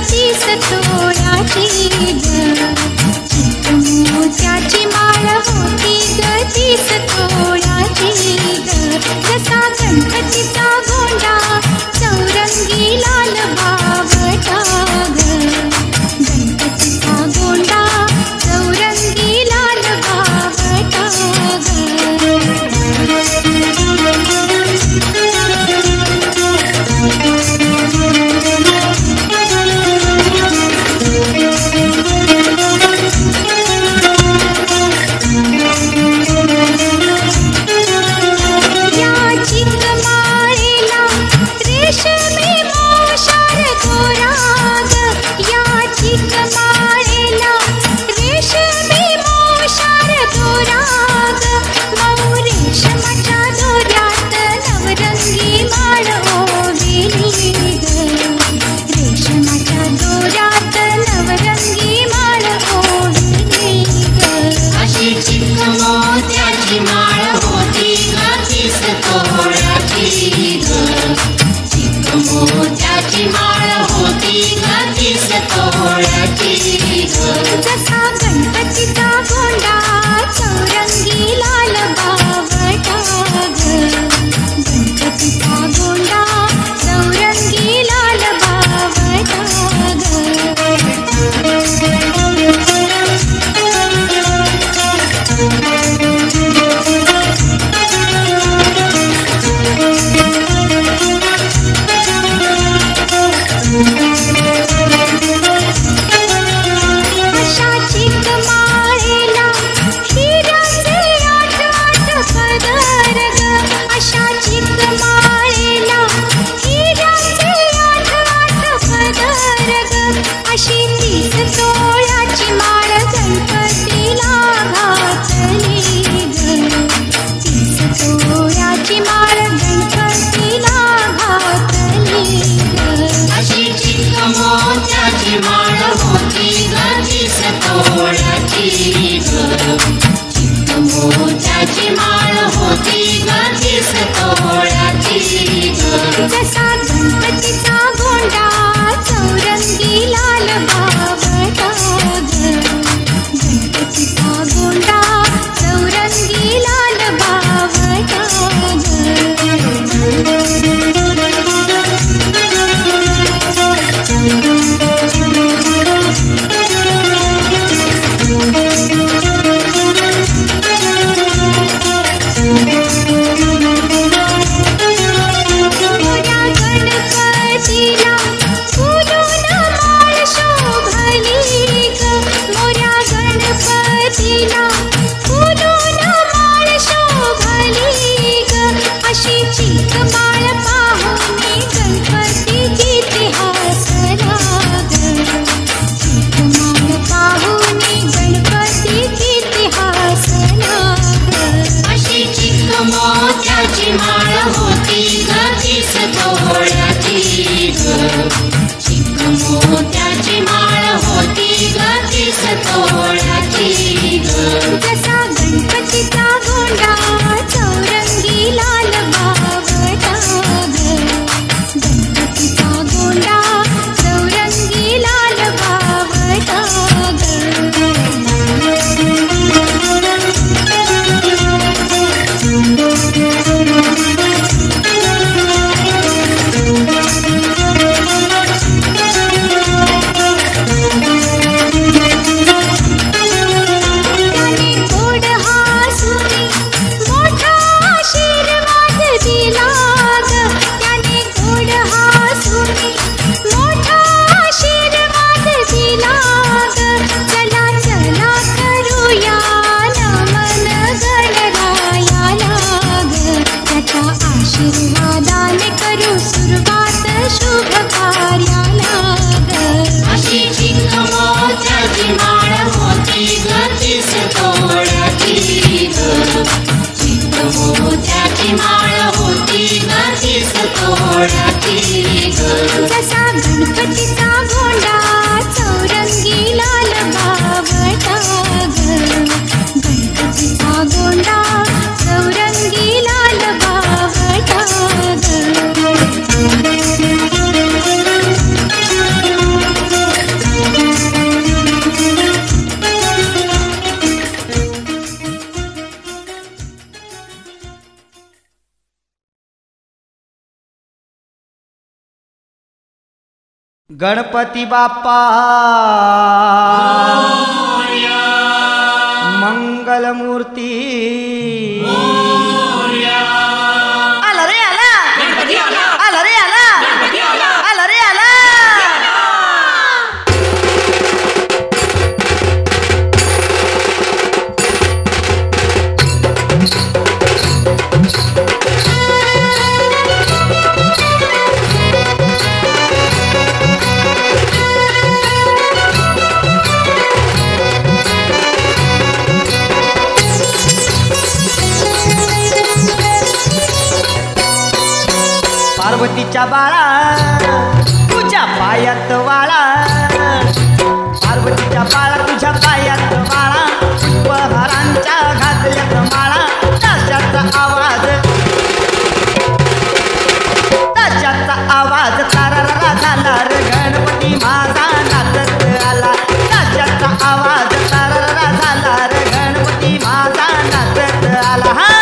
गणपतीस तोळ्याची ग चिकमोत्याची माळ होती ग तीस तोळ्याची ग जसा गणपतीचा गोंडा चौरंगी लाल बावटा ग गणपतीचा गोंडा चौरंगी लाल बावटा जसा गणपतीचा गोंडा चौरंगी लाल बावटा ग गणपतीचा गोंडा चौरंगी लाल बावटा जसा गणपतीचा गोंडा चौरंगी लाल बावटा ग गणपतीचा गोंडा चौरंगी लाल बावटा चिकमोत्याची माळ होती ग तीस तोळ्याची ग जसा गणपतीचा गोंडा चौरंगी लाल बावटा ग गणपतीचा गोंडा चौरंगी लाल बावटा आशीर्वादाने करू सुरुवात शुभ कार्याला अशी चिकमोत्याची माळ होती ग तीस तोळ्याची ग चिकमोत्याची माळ होती ग तीस तोळ्याची ग जसा गणपतीचा गोंडा चौरंगी लाल बावटा ग गणपतीचा गोंडा चौरंगी लाल बावटा ग गणपती बाप्पा मंगलमूर्ती आला रे आला आला रे आला आला रे आला पार्वतीच्या बाळा तुझ्या पायात वाळा पार्वतीच्या बाळा तुझ्या पायात वाळा पुष्पहारांच्या घातल्यात माळा ताशाचा आवाज तारारा झाला रे गणपती माझा नाचत आला ताशाचा आवाज तारारा झाला रे गणपती माझा नाचत आला हा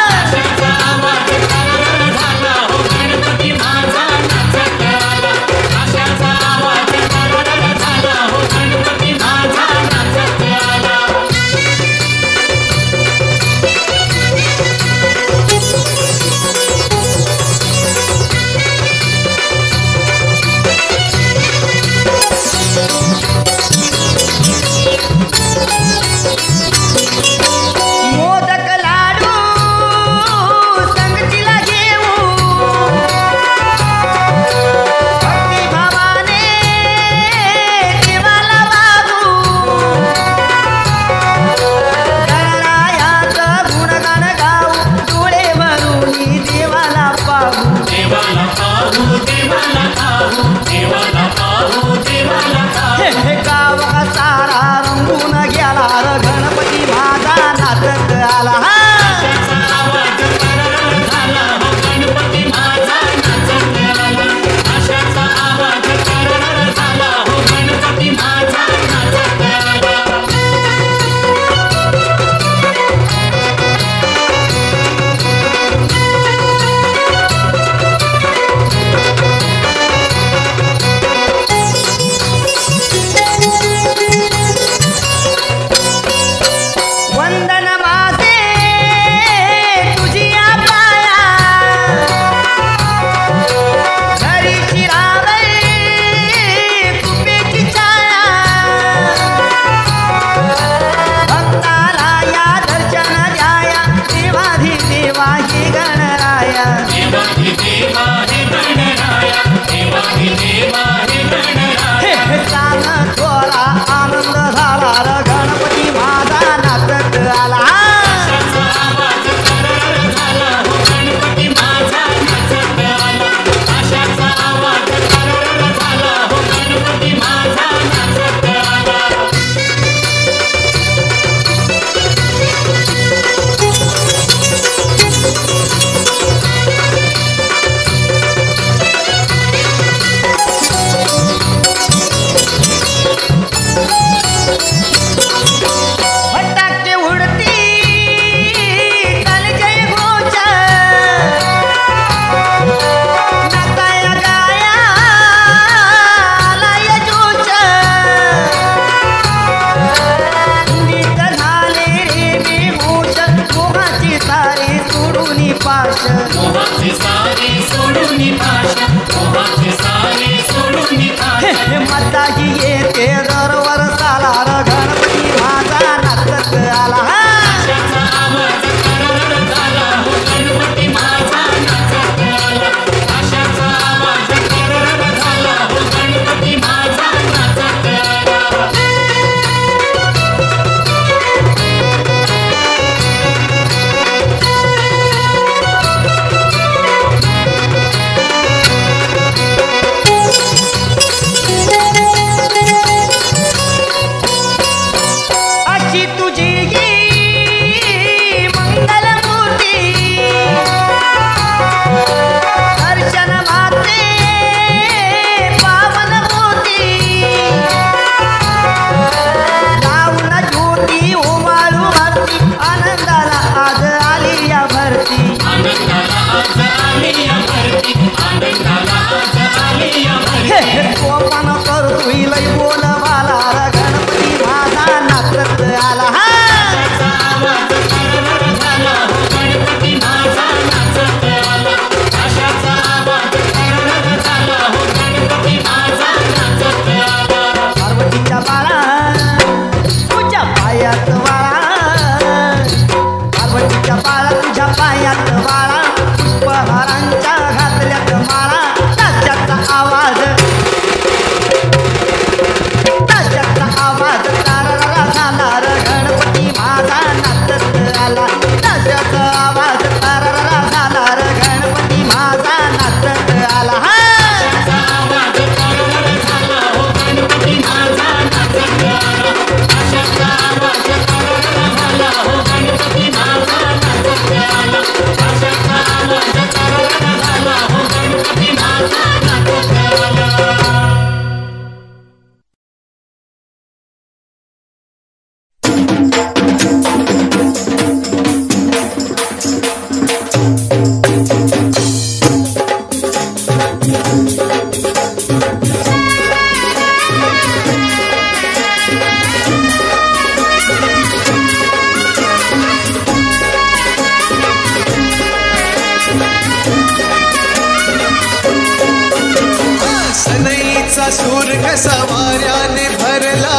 सनईचा सूर कसा वाऱ्याने भरला,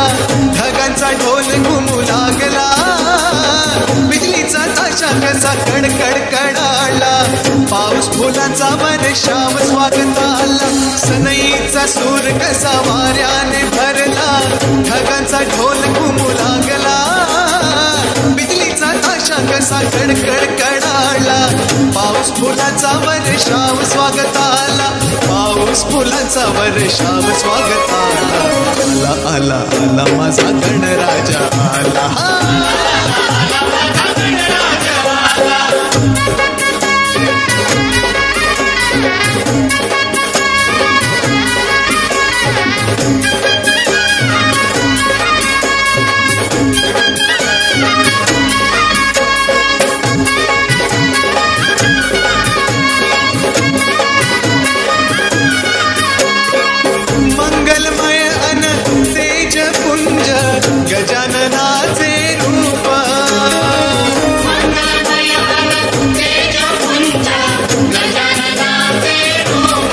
ढगांचा ढोल घुमू लागला, बिजलीचा ताशा कसा कडकड कडाला, पाऊस फुलांचा वर्षाव स्वागताला. सनईचा सूर कसा वाऱ्याने भरला, ढगांचा ढोल घुमू लागला, बिजलीचा ताशा कसा कडकड कडाला, पाऊस फुलांचा वर्षाव स्वागताला, पाऊस फुलांचा वर्षाव स्वागताला. आला आला आला माझा गणराजा आला, मंगलमय अन तेज पुंज गजाननाचे रूप, मंगलमय अन तेज पुंज गजाननाचे रूप,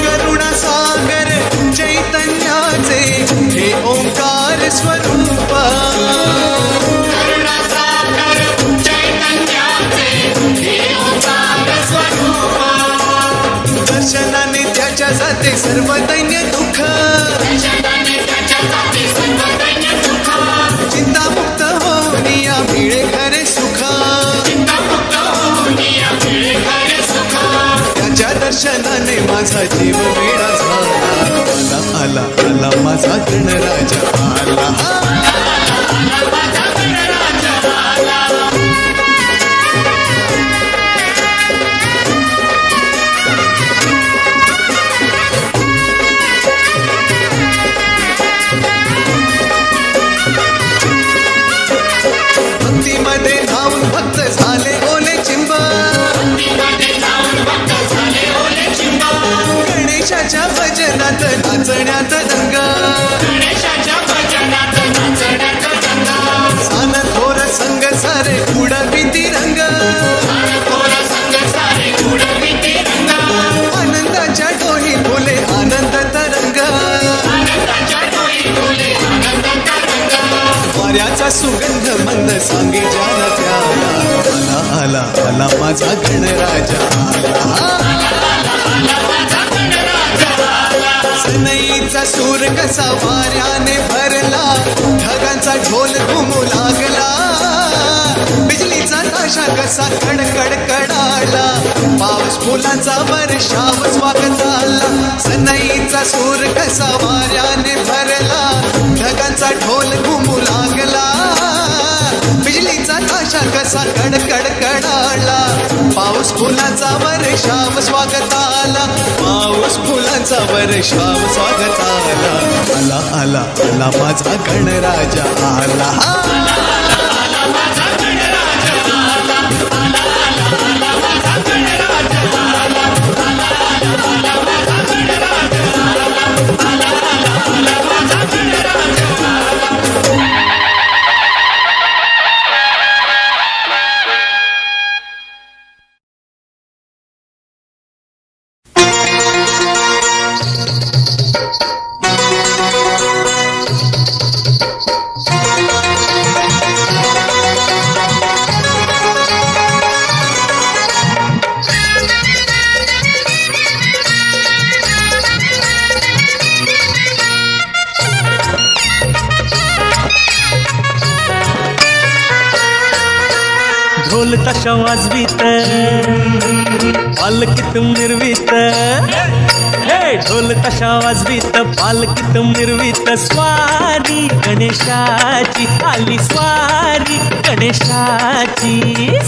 करुणा सागर चैतन्याचे हे ओंकार स्वरूप, करुणा सागर चैतन्याचे हे ओंकार स्वरूप, दर्शनाने त्याच्या जाते सर्व दैन्य दुःख, दर्शनाने त्याच्या जाती सर्व दैन्य दुःख, चिंतामुक्त होनिया मिळे खरे सुख, चिंतामुक्त होनिया मिळे खरे सुख, त्याच्या दर्शनाने माझा जीव वेडा झाला. आला आला आला माझा गणराजा आला, माझा गणराजा आला. भक्तीमध्ये धावून भक्त झाले ओले चिंब, भक्तीमध्ये जाऊन भक्त झाले ओले चिंब, गणेशाच्या भजनात नाचण्यात दंग, गणेशाच्या भजनात नाचण्यात रंग, सान थोर संग सारे उडवी तिरंग, थोर संग सारे उडवी तिरंग, आनंदाच्या डोही फुले आनंद तरंग, आनंदाच्या डोई फुले आनंद तरंग, वाऱ्याचा सुगंध मंद सांगे जाना त्याला. आला आला आला माझा गणराजा आला, माझा गणराजा आला. सनईचा सूर कसा वाऱ्याने भरला, ढगांचा ढोल घुमू लागला, बिजलीचा ताशा कसा कडकड कडाला, पाऊस फुलांचा वर्षाव स्वागताला. सनईचा सूर कसा वाऱ्याने भरला, ढगांचा ढोल घुमू लागला, बिजलीचा ताशा कसा कडकड कडाला, पाऊस फुलांचा वर्षाव स्वागताला, पाऊस फुलांचा वर्षाव स्वागताला. आला आला आला माझा गणराजा आला, माझा गणराजा आला. माझा गणराजा आला. माझा गणराजा आला. माझा गणराजा आला. ढोल ताशा वाजवीत पालखीत मिरवीत, हे ढोल ताशा वाजवीत पालखीत मिरवीत, स्वारी गणेशाची आली, स्वारी गणेशाची,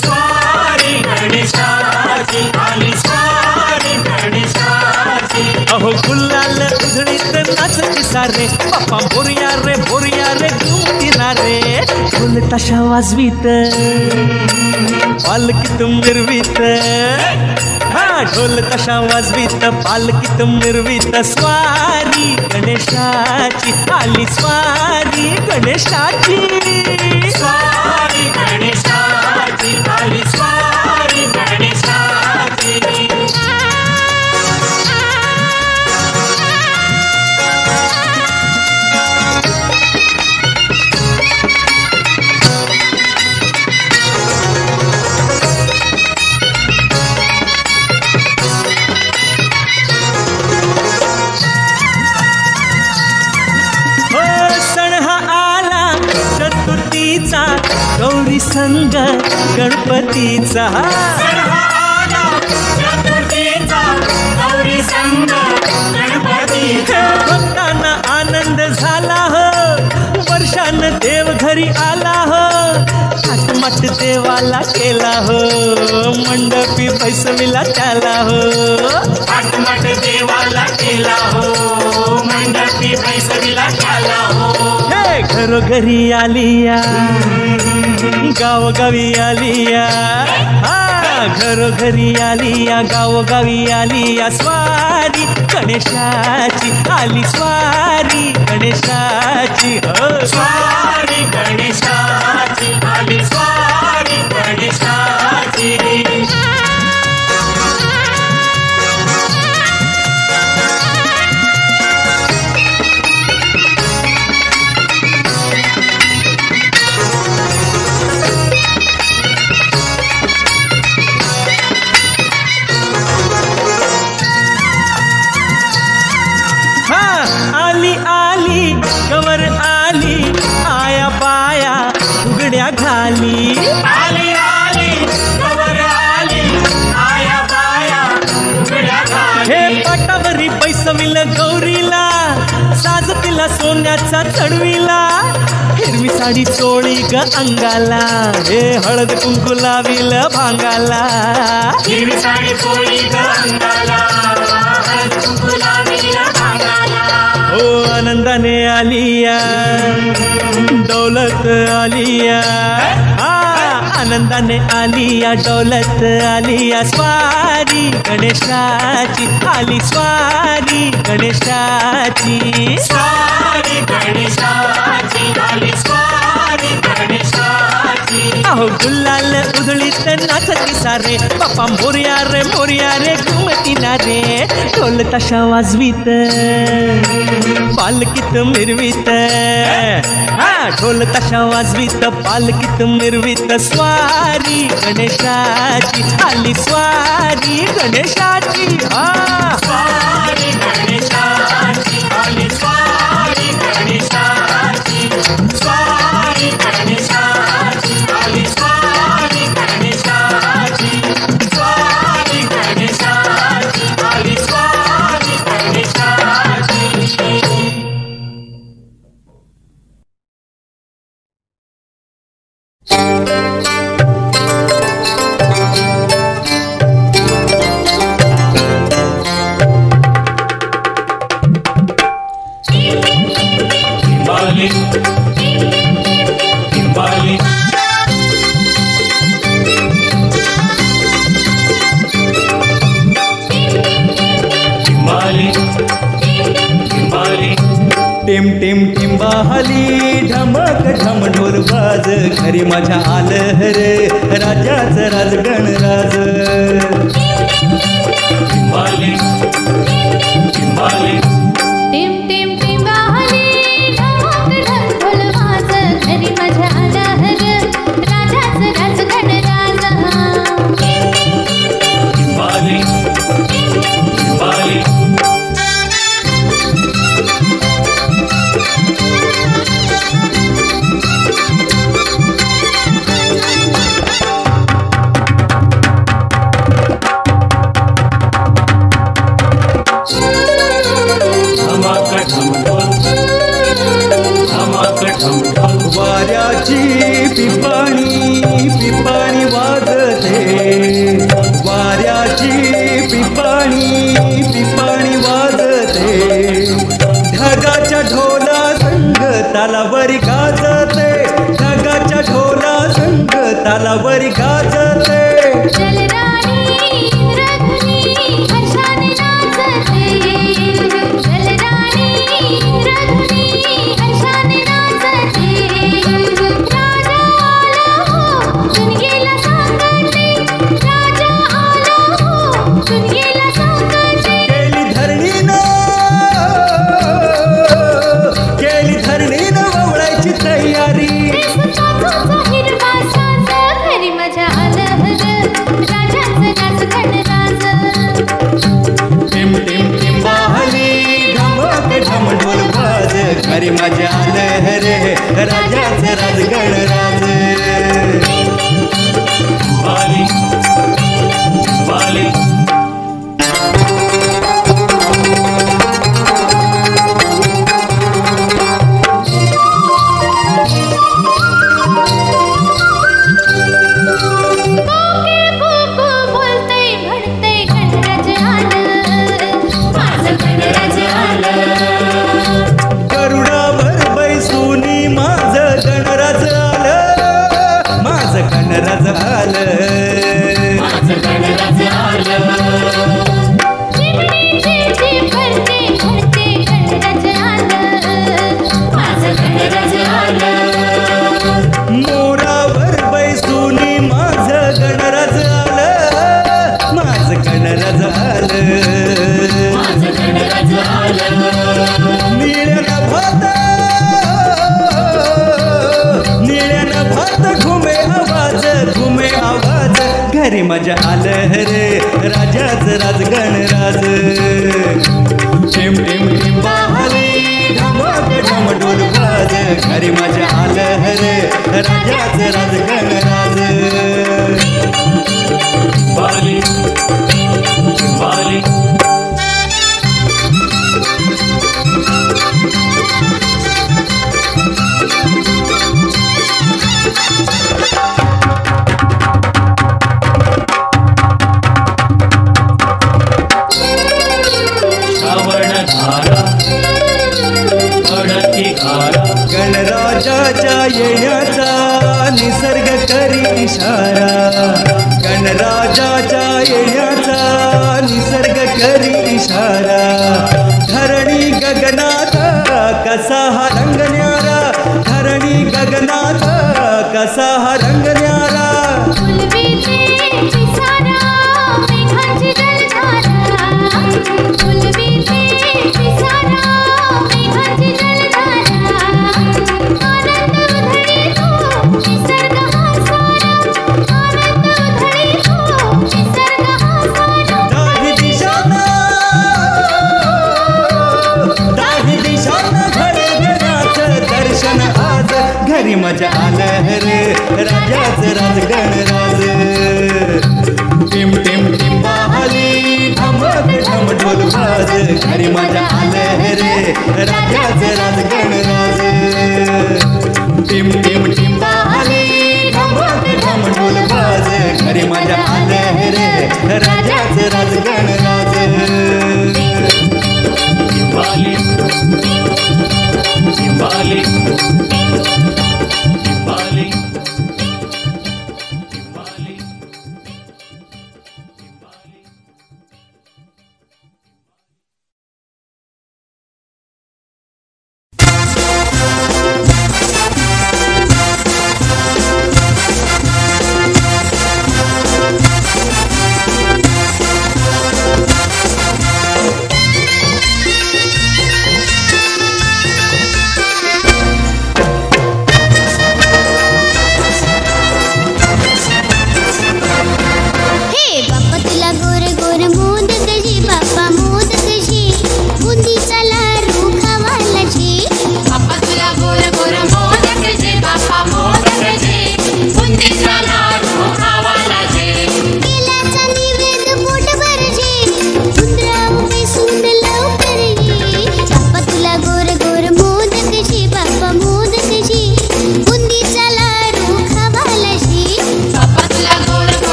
स्वारी गणेशाची आली, स्वारी गणेशाची. अहो गुलाल उधळीत नाचती सारे, बाप्पा भोरिया रे घुमतीना रे. ढोल ताशा वाजवीत पालखीत मिरवीत, हा ढोल ताशा वाजवीत पालखीत मिरवीत, स्वारी गणेशाची आली, स्वारी गणेशाची, स्वारी गणेशाची आली, स्वारी गणेशाची. संग गणपतीचा गौरी संग गणपतीचा भक्तांना आनंद झाला हो वर्षानं देव घरी आला हो थाटमाट देवाला केला हो मंडपी पैसविला त्याला हो थाटमाट देवाला केला हो मंडपी पैसविला त्याला हो हे घरोघरी आलिया गावोगावी आलिया घरोघरी आलिया गावोगावी आलिया स्वारी गणेशाची आली स्वारी गणेशाची हो स्वारी गणेशाची आली स्वारी गणेशाची कवर आली आया बाया उघड्या घाली आली आली कवर आली आया बाया उघड्या घाली हे पाटावरी पैसविल गौरीला साज तिला सोन्याचा चढविला हिरवी साडी चोळी ग अंगाला हे हळद कुंकू लाविल भांगाला हिरवी साडी चोळी ग अंगाला हळद कुंकू लाविल भांगाला ओ आनंदाने आलिया दौलत आलिया आनंदाने आलिया दौलत आलिया स्वारी गणेशाची आली स्वारी गणेशाची स्वारी गणेशाची आली स्वारी गणेशाची अहो गुलाल उधळीत नाचती सारे बापा मोर्या रे घुमती ना रे ढोल ताशा वाजवीत पालकीत मिरवीत ढोल ताशा वाजवीत पालकीत मिरवीत स्वारी गणेशाची आली स्वारी गणेशाची स्वारी गणेशाची आली स्वारी गणेशाची स्वारी गणेशाची आली स्वारी गणेशाची स्वारी गणेशाची आली स्वारी गणेशाची टिम टिम टिंबाहली ढमक ढम ढोल बाज घरी माझ्या आलं रे राजाचं राज गणराज टिम टिम टिंबाहली ढमक ढम ढोल बाज घरी माझ्या आलं रे राजाचं राज गणराज वाऱ्याची पिपाणी पिपाणी वाजते वाऱ्याची पिपाणी पिपाणी वाजते ढगाच्या ढोला संग तालावरी गाजते ढगाच्या ढोला संग तालावरी गाजते घरी माझ्या आलं रे राजाचं राज गणराज गणराज आलं चिमणीचे भरते भरते गणराज आलं माझं गणराज आलं मोरावर बैसूनी माझं गणराज आलं माझं गणराज आलं माझं गणराज आलं निळ्यानं भात घुमे आवाज घरी मजा आलं रे राजाच राज गणराज टिम टिम टिम बाहली ढमक ढम ढोल बाज घरी मजा आलं रे राजाच राज गणराज बाली बाली श्रावण धारा पडती घारा गणराजाच्या येण्याचा निसर्ग करी इशारा गणराजाच्या येण्याचा निसर्ग करी इशारा धरणी गगनात कसा हा रंग न्यारा धरणी गगनात कसा हा रंग न्यारा फुलवीचे पिसारा मेघांची जलधारा फुलवीचे पिसारा मेघांची जलधारा आनंद उधळीतो निसर्ग हा सारा आनंद उधळीतो निसर्ग हा सारा दाही दिशानं घडगण्याचं दर्शन आज घरी मजा आलं रे राजाच राज गणराज टिम टिम टिम बाहली धमक ढम ढोल बाज घरी मजा आलं रे राजाच राज गणराज टिम टिम टिम बाहली धमक ढम ढोल बाज घरी मजा आलं रे राजाच राज गणराज बाली बाली बाली बाली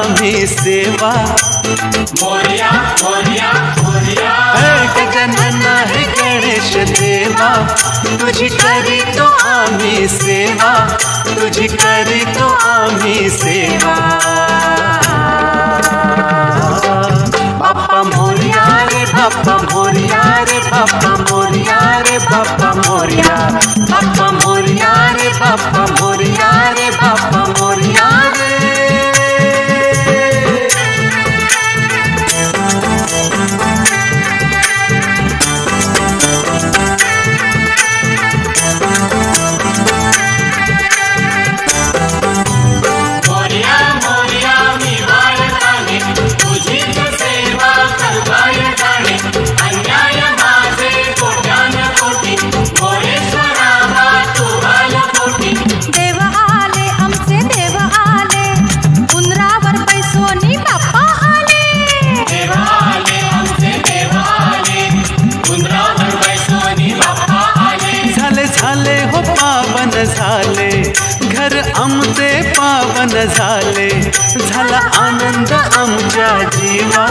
आम्ही सेवा मोरया मोरया मोरया गजानन हे गणेश देवा तुझी करीतो आम्ही सेवा तुझी करीतो आम्ही सेवा बाप्पा मोरया रे बाप्पा मोरया रे बाप्पा मोरया रे बाप्पा मोरया बाप्पा मोरया रे बाप्पा मोरया रे बाप्पा मोरया रे मोरया मोरया मी बाळकाने तुझीच सेवा करवाय जाणे अन्याय माझे कोट्यान कोटी मोरेश्वरा तू बालकोटी देव आले आमचे देव आले उंदरावर पैसोनी बाप्पा आले देव आले आमचे देव आले उंदरावर पैसोनी बाप्पा आले झाले झाले हो पावन झाले घर आमचे पावन झाले झाला आनंद आमच्या जीवा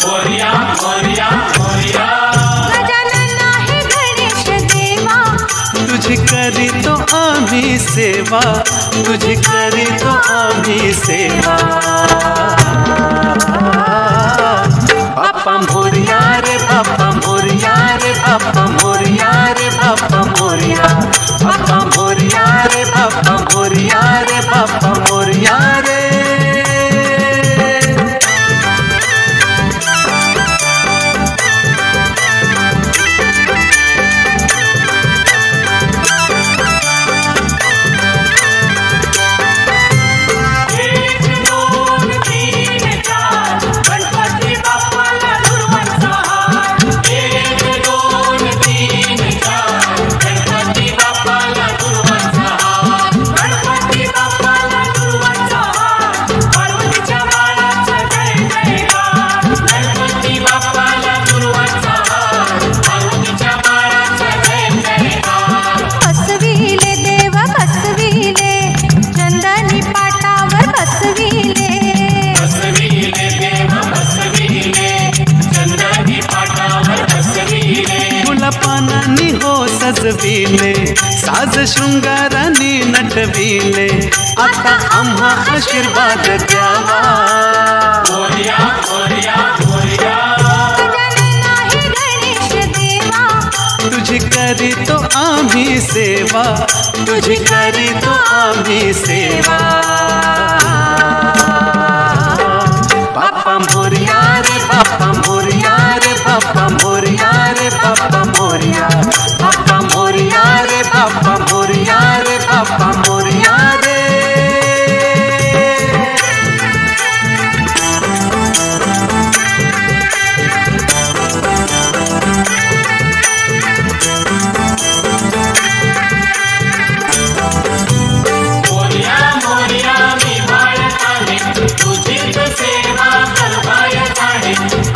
मोरया मोरया मोरया गजानन आहे गणेश देवा तुझी करीतो आम्ही सेवा तुझी करीतो आम्ही सेवा बाप्पा मोरया रे बाप्पा मोरया रे बाप्पा मोरया रे बाप्पा मोरया बाप्पा मोरया रे बाप्पा मोरया रे बाप्पा मोरया रे एक दोन तीन चार गणपती बाप्पाला दुर्वांचा हार एक दोन तीन चार गणपती बाप्पाला दुर्वांचा हार गणपती बाप्पाला दुर्वांचा हार पार्वतीच्या बाळाचा जय जयकार गणपती बाप्पाला दुर्वांचा हार पार्वतीच्या बाळाचा जय जयकार बसविले देव बसविले चंदनी पाटावर बसविले बसविले देव बसविले चंद्रानी पाटावर बसविले फुला पानांनी हो सजविले साज शृंगाराने नटविले आता आम्हा आशीर्वाद द्यावा मोरया मोरया मोरया गजानन आहे गणेश देवा तुझी करीतो आम्ही सेवा तुझी करीतो आम्ही सेवा बाप्पा मोरया रे बाप्पा मोरया रे बाप्पा मोरया रे बाप्पा मोरया बाप्पा मोरया रे बाप्पा मोरया रे बाप्पा मोरया रे मोरया मोरया मी बाळकाने तुझीच सेवा करवाय जाणे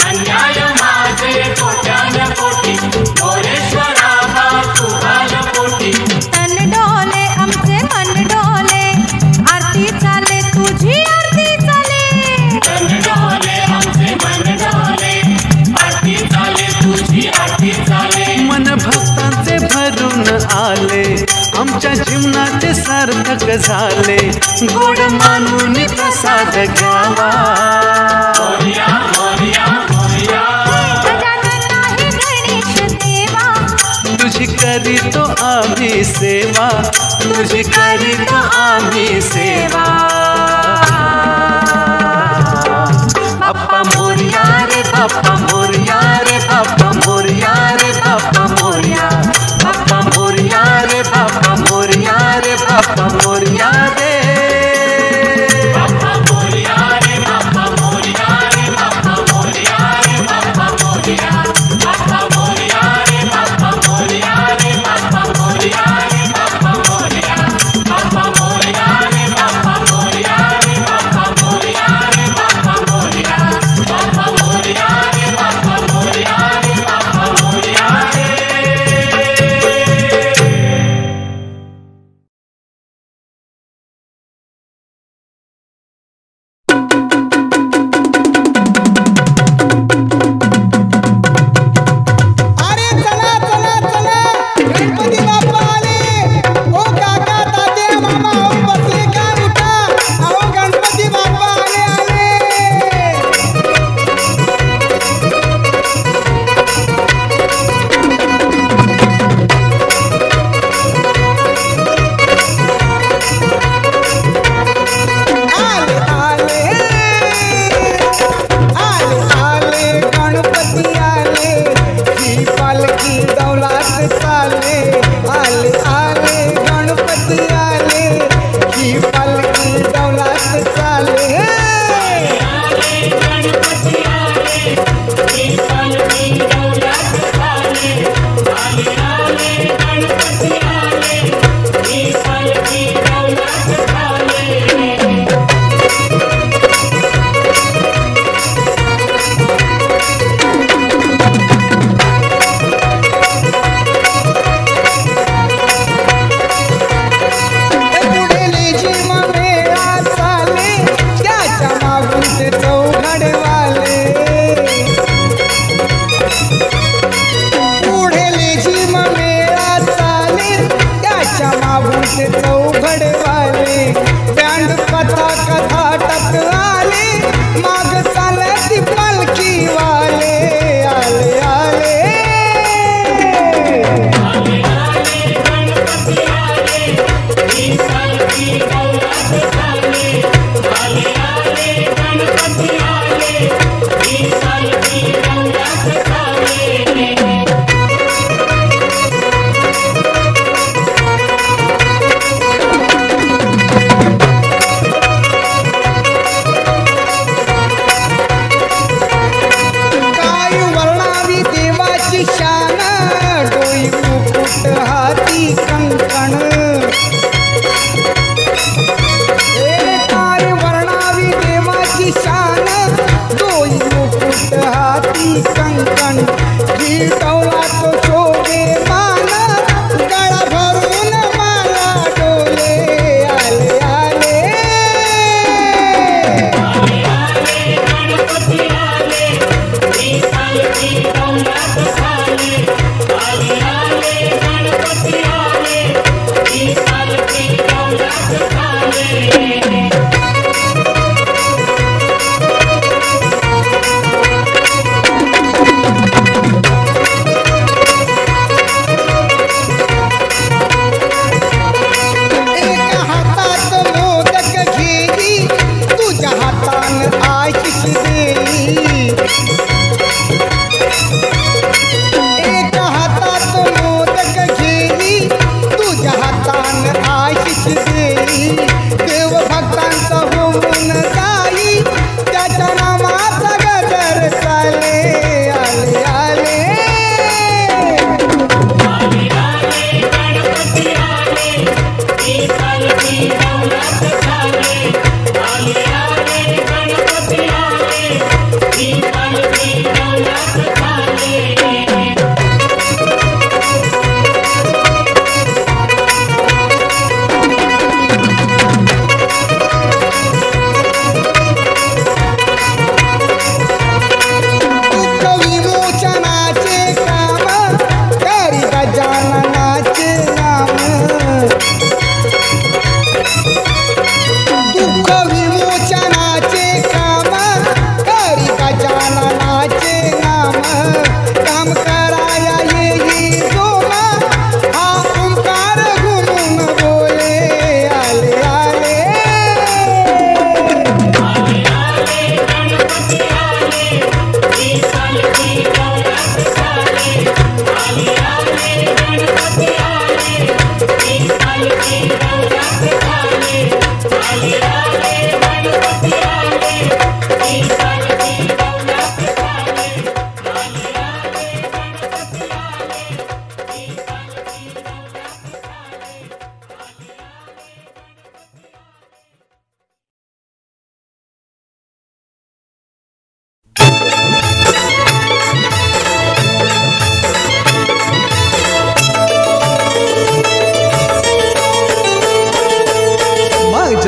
अन्याय माझे कोट्यान कोटी मोरेश्वरा तू बालकोटी तन डोले आमचे मन डोले आरती चाले तुझी आरती चाले तन डोले आमचे मन डोले आरती चाले तुझी आरती चाले मन भक्तांचे भरून आले आमच्या जीवनाचे सार्थक झाले गोड मानून प्रसाद घ्यावा मोरया मोरया मोरया गजानन आहे गणेश देवा तुझी करीतो आम्ही सेवा तुझी करीतो आम्ही सेवा बाप्पा मोरया रे बाप्पा मोरया रे बाप्पा मोरया रे बाप्पा मोरया बाप्पा मोरया रे बाप्पा मोरया रे बाप्पा मोरया रे बाप्पा मोरया रे बाप्पा मोरया रे बाप्पा मोरया रे बाप्पा मोरया बाप्पा मोरया रे बाप्पा मोरया रे बाप्पा मोरया रे बाप्पा मोरया बाप्पा मोरया रे बाप्पा मोरया रे बाप्पा मोरया रे बाप्पा मोरया बाप्पा मोरया रे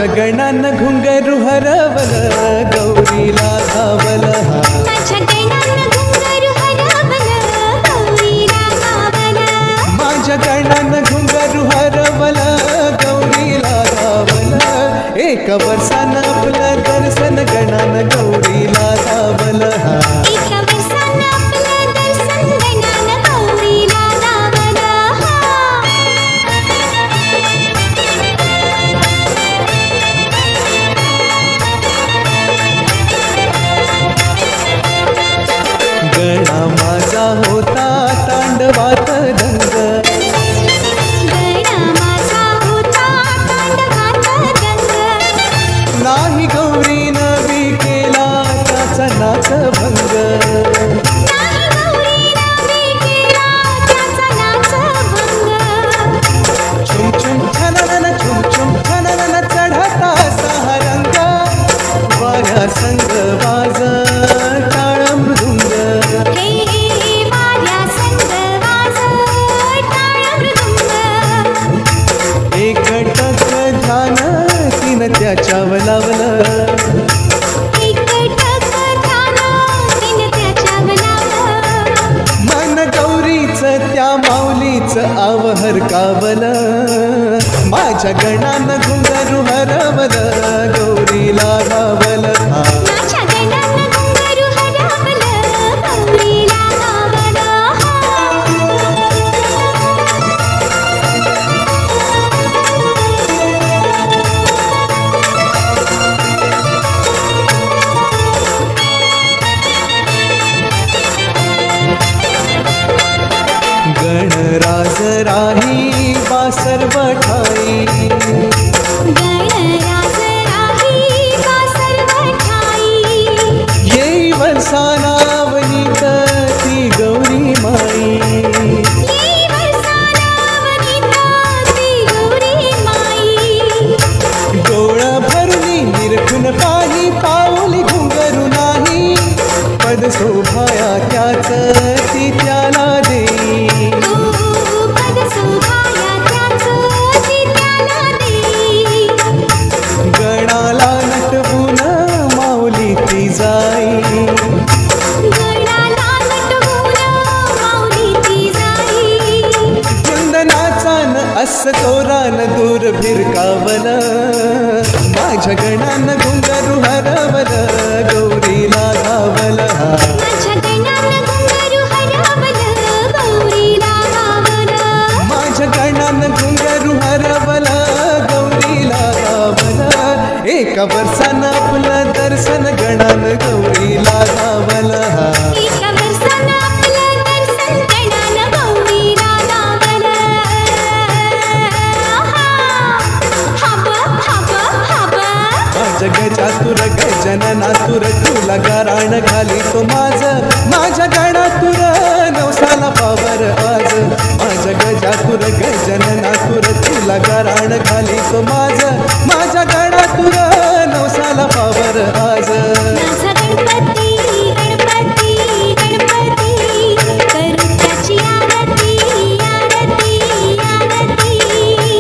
माझ्या गणान घुंगरू हरवल गौरीला धावल माझ्या गणानं घुंगरू हरवलं गौरीला गावलं माझ्या गणान घुंगरू हरवल गौरीला धावल एक वर्षानं आपलं दर्शन गणान गौरीला धावल एका वर्षानं आपलं दर्शन गणानं गौरीला गावलं गणा माझा होता तांडवात रंग गणा माझा होता तांडवात रंग नाही गौरी नवी केला त्याचा नाच भंग नाही गौरीला मी केला त्याचा नाच भंग छुम छुम छननन छुम छुम छननन चढता सारंग वाऱ्या संग वाज टाळ मृदुंग हे वाऱ्या संग वाज टाळ मृदुंग एकटक ध्यान तिन त्याच्यावर लावलं एकटक ध्यान तिने त्याच्यावर लावलं मन गौरीच त्या माऊलीच आवहर कावलं माझ्या गणान घुंगरू हरवल गौरीला गावल माझ्या गणानं घुंगरू हरवलं गौरीला गावलं गणराज राही बासर्व ठाई गणराज राही सर्व ठाई येई वर्षानावनीत ती गौरी माई येई वर्षानावनीत ती गौरी माई डोळ भरुनी निरखून पाही पाऊली घुंगरू नाही पद शोभाया त्याच ती त्याला देई पद शोभाया त्याच ती त्याला देई गणाला नटवून माऊली ती जाई गणाला नटवून माऊली ती जाई चंदनाचान अस तोरान दूर भिरकावल माझ्या गणान घुंगरू हरवल गौरीला धावल माझ्या गणानं घुंगरू हरवलं गौरीला गावलं माझ्या गणान घुंगरू हरवल गौरीला धावल एका वर्षानं आपलं दर्शन गणान गौरीला धावल एका वर्षानं आपलं दर्शन गणानं गौरीला गावलं हब हब हब माझ्या गजातुर गजननातुर तुला गाराण घाली तो माझ्या गणातुर नवसाला पावर आज माझ्या गजातुर गजननातुर तुला गाराण घाली तो माझ्या गणातुर नवसाला पावर आज माझा गणपती गणपती गणपती करू त्याची आरती आरती आरती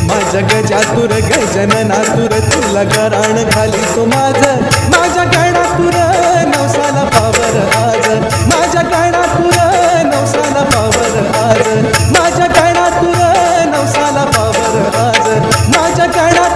माझ्या गजातुर गजननातुर तुला गाराण घाली तो माझ्या गणातुर नवसाला पावर आज माझ्या गणातुर नवसाला पावर आज माझ्या गणातुर नवसाला पावर आज माझ्या गणात